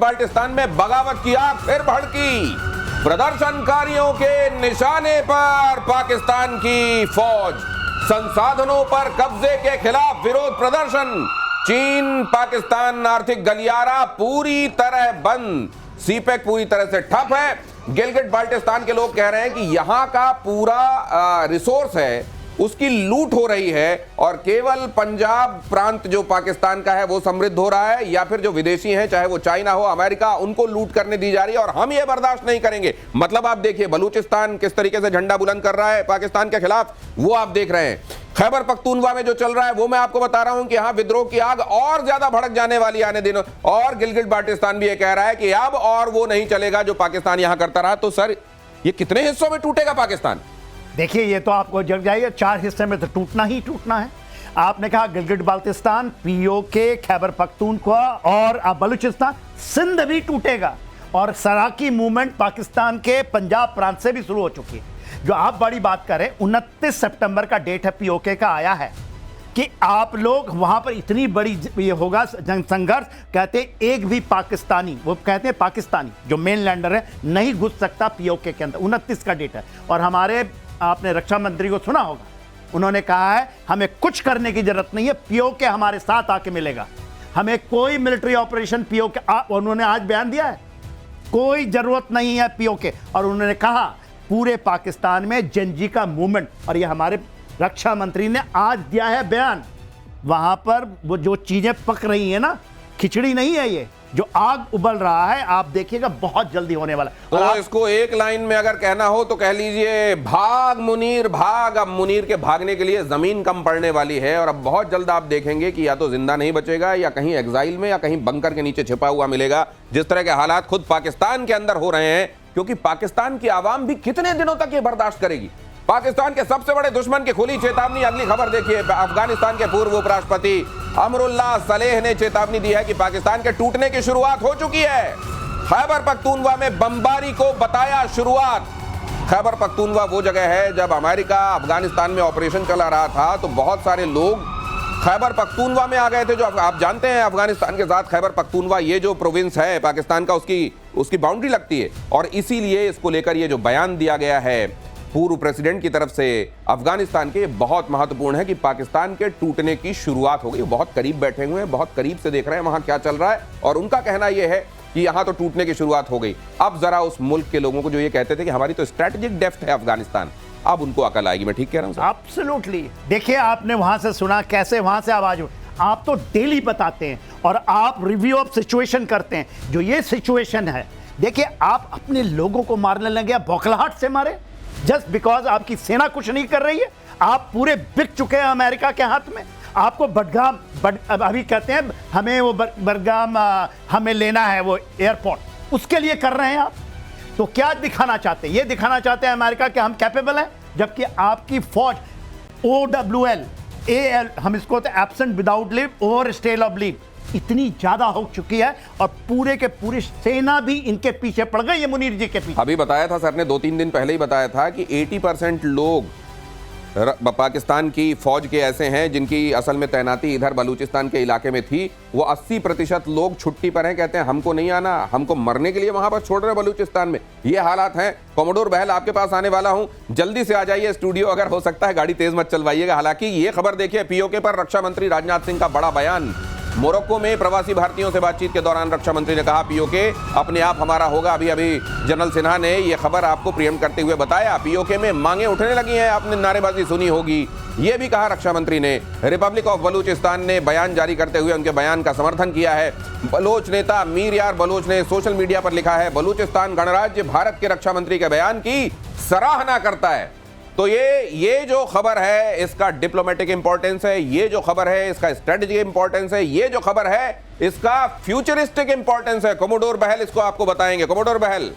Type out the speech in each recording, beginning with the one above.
बाल्टिस्तान में बगावत की आग फिर भड़की। प्रदर्शनकारियों के निशाने पर पाकिस्तान की फौज। संसाधनों पर कब्जे के खिलाफ विरोध प्रदर्शन। चीन पाकिस्तान आर्थिक गलियारा पूरी तरह बंद। सीपेक पूरी तरह से ठप है। गिलगिट बाल्टिस्तान के लोग कह रहे हैं कि यहां का पूरा रिसोर्स है उसकी लूट हो रही है और केवल पंजाब प्रांत जो पाकिस्तान का है वो समृद्ध हो रहा है, या फिर जो विदेशी हैं चाहे वो चाइना हो अमेरिका, उनको लूट करने दी जा रही है और हम ये बर्दाश्त नहीं करेंगे। मतलब आप देखिए बलूचिस्तान किस तरीके से झंडा बुलंद कर रहा है पाकिस्तान के खिलाफ, वो आप देख रहे हैं। खैबर पख्तूनवा में जो चल रहा है वो मैं आपको बता रहा हूं कि यहां विद्रोह की आग और ज्यादा भड़क जाने वाली आने दिनों। और गिलगिट बाल्टिस्तान भी ये कह रहा है कि अब और वो नहीं चलेगा जो पाकिस्तान यहां करता रहा। तो सर ये कितने हिस्सों में टूटेगा पाकिस्तान? देखिए ये तो आपको जग जाएगा, 4 हिस्से में तो टूटना ही टूटना है। आपने कहा गिलगिट बाल्टिस्तान, पीओके, खैबर पख्तूनख्वा और बलूचिस्तान, सिंध भी टूटेगा। और सराकी मूवमेंट पाकिस्तान के पंजाब प्रांत से भी शुरू हो चुकी है। जो आप बड़ी बात करें, 29 सितंबर का डेट है पीओके का आया है कि आप लोग वहां पर इतनी बड़ी ये होगा संघर्ष, कहते हैं एक भी पाकिस्तानी, वो कहते हैं पाकिस्तानी जो मेन लैंडर है नहीं घुस सकता पीओके के अंदर। 29 का डेट है। और हमारे आपने रक्षा मंत्री को सुना होगा, उन्होंने कहा है हमें कुछ करने की जरूरत नहीं है, पीओके हमारे साथ आके मिलेगा, हमें कोई मिलिट्री ऑपरेशन पीओके, उन्होंने आज बयान दिया है, कोई जरूरत नहीं है पीओके। और उन्होंने कहा पूरे पाकिस्तान में जनजी का मूवमेंट, और ये हमारे रक्षा मंत्री ने आज दिया है बयान, वहां पर वो जो चीजें पक रही है ना, खिचड़ी नहीं है ये, जो आग उबल रहा है, आप देखिएगा बहुत जल्दी होने वाला। तो इसको एक लाइन में अगर कहना हो तो कह लीजिए भाग मुनीर भाग। अब मुनीर के भागने के लिए जमीन कम पड़ने वाली है और अब बहुत जल्द आप देखेंगे कि या तो जिंदा नहीं बचेगा या कहीं एग्जाइल में या कहीं बंकर के नीचे छिपा हुआ मिलेगा। जिस तरह के हालात खुद पाकिस्तान के अंदर हो रहे हैं, क्योंकि पाकिस्तान की आवाम भी कितने दिनों तक ये बर्दाश्त करेगी। पाकिस्तान के सबसे बड़े दुश्मन की खुली चेतावनी। अगली खबर देखिए, अफगानिस्तान के पूर्व उपराष्ट्रपति अमरुल्लाह सलेह ने चेतावनी दी है कि पाकिस्तान के टूटने की शुरुआत हो चुकी है। खैबर पख्तूनवा में बमबारी को बताया शुरुआत। खैबर पख्तूनवा वो जगह है जब अमेरिका अफगानिस्तान में ऑपरेशन चला रहा था तो बहुत सारे लोग खैबर पख्तूनवा में आ गए थे। जो आप जानते हैं अफगानिस्तान के साथ खैबर पख्तूनवा ये जो प्रोविंस है पाकिस्तान का, उसकी बाउंड्री लगती है। और इसीलिए इसको लेकर ये जो बयान दिया गया है पूर्व प्रेसिडेंट की तरफ से अफगानिस्तान के, बहुत महत्वपूर्ण है कि पाकिस्तान के टूटने की शुरुआत हो गई। बहुत करीब बैठे हुए हैं, बहुत करीब से देख रहे हैं वहां क्या चल रहा है और उनका कहना यह है कि यहां तो टूटने की शुरुआत हो गई। अब जरा उस मुल्क के लोगों को जो ये कहते थे कि हमारी तो स्ट्रेटेजिक डेप्थ है अफगानिस्तान, अब उनको अकल आएगी। मैं ठीक कह रहा हूं? एब्सोल्युटली। देखिए आपने वहां से सुना कैसे वहां से आवाज उठी, आप तो डेली बताते हैं और आप रिव्यू ऑफ सिचुएशन करते हैं। जो ये सिचुएशन है, देखिए आप अपने लोगों को मारने लगे, बौखलाहट से मारे जस्ट बिकॉज आपकी सेना कुछ नहीं कर रही है। आप पूरे बिक चुके हैं अमेरिका के हाथ में। आपको बडगाम अभी कहते हैं हमें वो बडगाम हमें लेना है, वो एयरपोर्ट, उसके लिए कर रहे हैं आप। तो क्या दिखाना चाहते हैं? ये दिखाना चाहते हैं अमेरिका कि हम कैपेबल हैं, जबकि आपकी फौज OWL AL, हम इसको तो absent without leave, over stay of leave, इतनी ज्यादा हो चुकी है और पूरे के पूरी सेना भी इनके पीछे पड़ गई है, मुनीर जी के पीछे। अभी बताया था सर ने 2-3 दिन पहले ही बताया था कि 80% लोग पाकिस्तान की फौज के ऐसे हैं जिनकी असल में तैनाती इधर बलूचिस्तान के इलाके में थी। वो 80% लोग छुट्टी पर हैं, कहते हैं हमको नहीं आना, हमको मरने के लिए वहां पर छोड़ रहे हैं बलूचिस्तान में। ये हालात हैं। कॉमोडोर बहल आपके पास आने वाला हूं, जल्दी से आ जाइए स्टूडियो, अगर हो सकता है गाड़ी तेज मत चलवाइएगा। हालांकि ये खबर देखिए, पीओके पर रक्षा मंत्री राजनाथ सिंह का बड़ा बयान। मोरक्को में प्रवासी भारतीयों से बातचीत के दौरान रक्षा मंत्री ने कहा पीओके अपने आप हमारा होगा। अभी जनरल सिन्हा ने यह खबर आपको प्रियम करते हुए बताया, पीओके में मांगे उठने लगी हैं, आपने नारेबाजी सुनी होगी। यह भी कहा रक्षा मंत्री ने। रिपब्लिक ऑफ बलूचिस्तान ने बयान जारी करते हुए उनके बयान का समर्थन किया है। बलोच नेता मीर यार बलोच ने सोशल मीडिया पर लिखा है, बलूचिस्तान गणराज्य भारत के रक्षा मंत्री के बयान की सराहना करता है। तो ये जो खबर है इसका डिप्लोमेटिक इंपॉर्टेंस है, ये जो खबर है इसका स्ट्रेटेजिक इंपॉर्टेंस है, ये जो खबर है इसका फ्यूचरिस्टिक इंपॉर्टेंस है। कमोडोर बहल इसको आपको बताएंगे। कमोडोर बहल।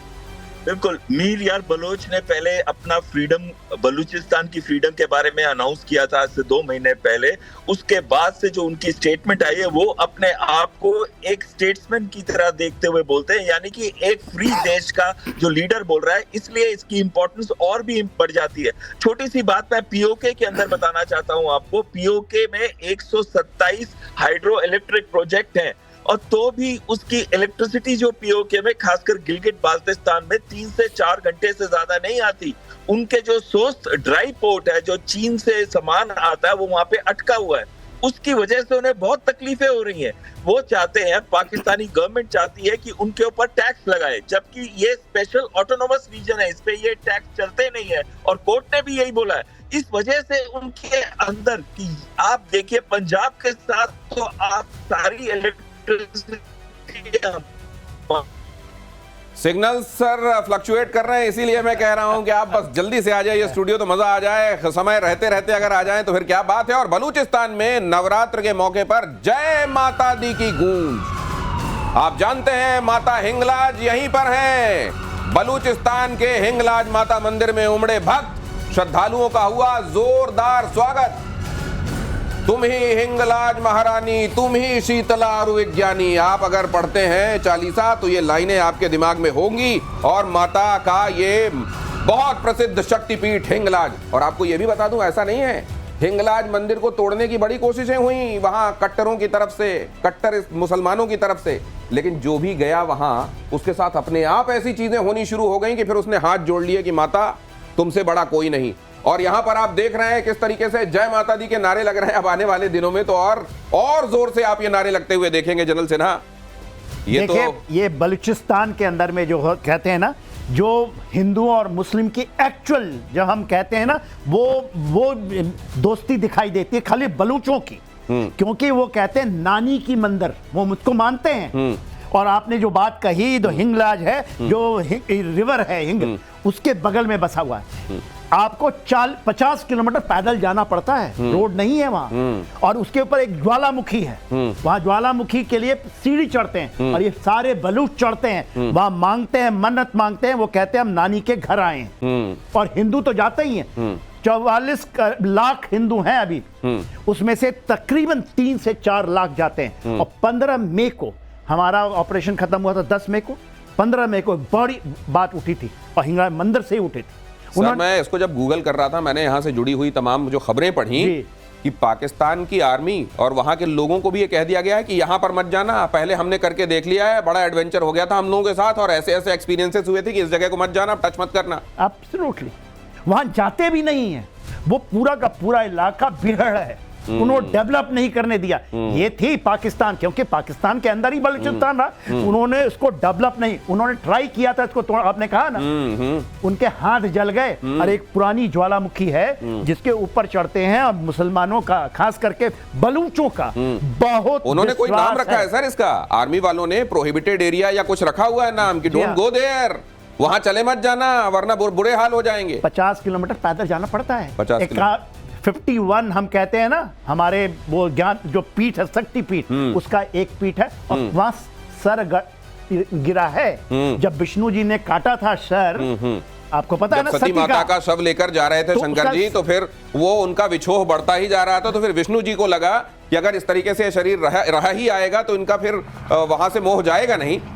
बिल्कुल, मीर यार बलोच ने पहले अपना फ्रीडम, बलूचिस्तान की फ्रीडम के बारे में अनाउंस किया था आज से 2 महीने पहले। उसके बाद से जो उनकी स्टेटमेंट आई है वो अपने आप को एक स्टेट्समैन की तरह देखते हुए बोलते हैं, यानी कि एक फ्री देश का जो लीडर बोल रहा है, इसलिए इसकी इंपॉर्टेंस और भी बढ़ जाती है। छोटी सी बात मैं पीओके के अंदर बताना चाहता हूं आपको। पीओके में 127 हाइड्रो इलेक्ट्रिक प्रोजेक्ट हैं और तो भी उसकी इलेक्ट्रिसिटी जो पीओके में खासकर गिलगिट बाल्टिस्तान में 3 से 4 घंटे से ज्यादा नहीं आती। उनके जो सोर्स ड्राई पोर्ट है, जो चीन से सामान आता है, वो वहां पे अटका हुआ है। उसकी वजह से उन्हें बहुत तकलीफें हो रही हैं। वो चाहते हैं, पाकिस्तानी गवर्नमेंट चाहती है कि उनके ऊपर टैक्स लगाए, जबकि ये स्पेशल ऑटोनोमस रीजन है, इस पे ये टैक्स चलते नहीं है और कोर्ट ने भी यही बोला है। इस वजह से उनके अंदर की आप देखिए, पंजाब के साथ तो आप सारी इलेक्ट्रिसिटी सिग्नल सर फ्लक्चुएट कर रहे हैं, इसीलिए मैं कह रहा हूं कि आप बस जल्दी से आ जाइए स्टूडियो तो मजा आ जाए। समय रहते रहते अगर आ जाएं तो फिर क्या बात है। और बलूचिस्तान में नवरात्र के मौके पर जय माता दी की गूंज। आप जानते हैं माता हिंगलाज यहीं पर हैं। बलूचिस्तान के हिंगलाज माता मंदिर में उमड़े भक्त, श्रद्धालुओं का हुआ जोरदार स्वागत। तुम ही हिंगलाज महारानी, तुम ही शीतला और विज्ञानी। आप अगर पढ़ते हैं चालीसा तो ये लाइनें आपके दिमाग में होंगी। और माता का ये बहुत प्रसिद्ध शक्तिपीठ हिंगलाज। और आपको ये भी बता दूं, ऐसा नहीं है, हिंगलाज मंदिर को तोड़ने की बड़ी कोशिशें हुई वहां कट्टरों की तरफ से, कट्टर मुसलमानों की तरफ से, लेकिन जो भी गया वहां उसके साथ अपने आप ऐसी चीजें होनी शुरू हो गई कि फिर उसने हाथ जोड़ लिए कि माता तुमसे बड़ा कोई नहीं। और यहां पर आप देख रहे हैं किस तरीके से जय माता दी के नारे लग रहे हैं। अब आने वाले दिनों में तो और जोर से आप ये नारे लगते हुए देखेंगे जनरल सिन्हा। ये तो ये बलूचिस्तान के अंदर में जो कहते हैं ना, जो हिंदू और मुस्लिम की एक्चुअल जब हम कहते हैं ना, वो दोस्ती दिखाई देती है खाली बलूचों की, क्योंकि वो कहते हैं नानी की मंदिर, वो मुझको मानते हैं। और आपने जो बात कही, तो हिंगलाज है जो रिवर है हिंग, उसके बगल में बसा हुआ है। आपको 50 किलोमीटर पैदल जाना पड़ता है, रोड नहीं है वहां। और उसके ऊपर एक ज्वालामुखी है, वहां ज्वालामुखी के लिए सीढ़ी चढ़ते हैं और ये सारे बलूच चढ़ते हैं, वहां मांगते हैं, मन्नत मांगते हैं। वो कहते हैं हम नानी के घर आए हैं। और हिंदू तो जाते ही हैं, 44 लाख हिंदू हैं अभी, उसमें से तकरीबन 3 से 4 लाख जाते हैं। और 15 मई को हमारा ऑपरेशन खत्म हुआ था, 10 मई को, 15 मई को बड़ी बात उठी थी और हिंगलाज मंदिर से ही उठी थी। सर, मैं इसको जब गूगल कर रहा था, मैंने यहाँ से जुड़ी हुई तमाम जो खबरें पढ़ी कि पाकिस्तान की आर्मी और वहाँ के लोगों को भी ये कह दिया गया है कि यहाँ पर मत जाना, पहले हमने करके देख लिया है, बड़ा एडवेंचर हो गया था हम लोगों के साथ और ऐसे ऐसे एक्सपीरियंसेस हुए थे कि इस जगह को मत जाना, टच मत करना। एब्सोल्युटली, वहां जाते भी नहीं है। वो पूरा का पूरा इलाका बिगड़ है, उन्होंने डेवलप नहीं करने दिया। ये थी पाकिस्तान, क्योंकि पाकिस्तान के अंदर ही बलूचिस्तान रहा, उन्होंने इसको डेवलप नहीं, उन्होंने ट्राई किया था इसको, आपने कहा ना, उनके हाथ जल गए। और एक पुरानी ज्वालामुखी है जिसके ऊपर चढ़ते हैं, और मुसलमानों का, खास करके बलूचों का बहुत, उन्होंने कोई नाम रखा है सर इसका? आर्मी वालों ने प्रोहिबिटेड एरिया या कुछ रखा हुआ है नाम कि डोंट गो देयर, वहां चले मत जाना वरना बुरे हाल हो जाएंगे। 50 किलोमीटर पैदल जाना पड़ता है। 50 51 हम कहते हैं ना, हमारे वो ज्ञान जो पीठ है, शक्ति पीठ, उसका एक पीठ है। और वहां सर गिरा है जब विष्णु जी ने काटा था सर, आपको पता है ना, सती माता का शव लेकर जा रहे थे तो शंकर जी, तो फिर वो उनका विछोह बढ़ता ही जा रहा था। तो फिर विष्णु जी को लगा कि अगर इस तरीके से शरीर रहा ही आएगा तो इनका फिर वहां से मोह जाएगा नहीं।